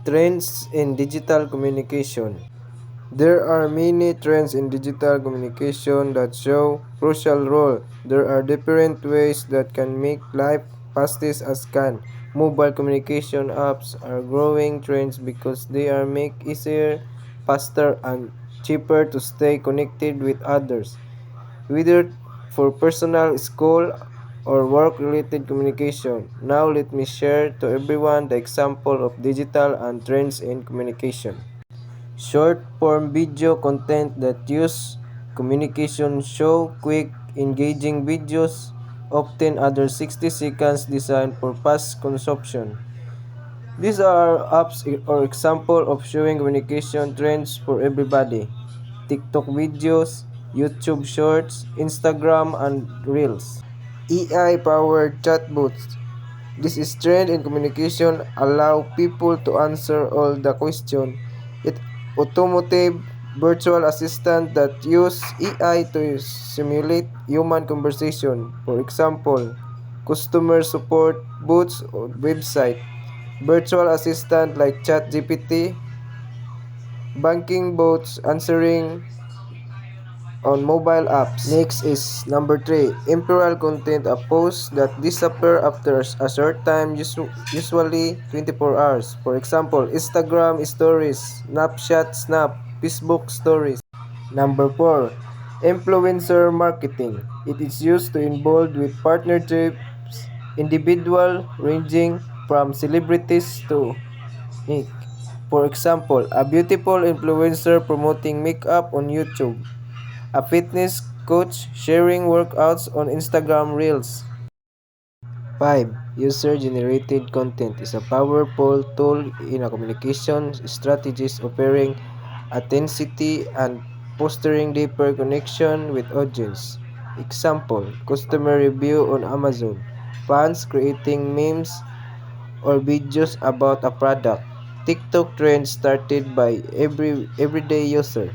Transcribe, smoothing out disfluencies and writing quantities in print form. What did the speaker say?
Trends in digital communication. There are many trends in digital communication that show crucial role. There are different ways that can make life fastest as can. Mobile communication apps are growing trends because they are make easier, faster and cheaper to stay connected with others. Whether for personal, school, or work-related communication. Now let me share to everyone the example of digital and trends in communication. Short-form video content that use communication show quick, engaging videos, often under 60 seconds designed for fast consumption. These are apps or example of showing communication trends for everybody. TikTok videos, YouTube Shorts, Instagram, and Reels. AI-powered chatbots. This is trend in communication allow people to answer all the question. It automotive virtual assistant that use AI to simulate human conversation. For example, customer support bots or website, virtual assistant like ChatGPT, banking bots answering on mobile apps. Next is number 3, imperial content, a post that disappear after a short time, usually 24 hours. For example, Instagram stories, Snapchat snap, Facebook stories. Number 4, influencer marketing. It is used to involve with partnerships, individual ranging from celebrities to Nick. For example, a beautiful influencer promoting makeup on YouTube, a fitness coach sharing workouts on Instagram Reels. 5. User-generated content is a powerful tool in a communication strategies offering authenticity and fostering deeper connection with audience. Example, customer review on Amazon, fans creating memes or videos about a product. TikTok trend started by everyday user.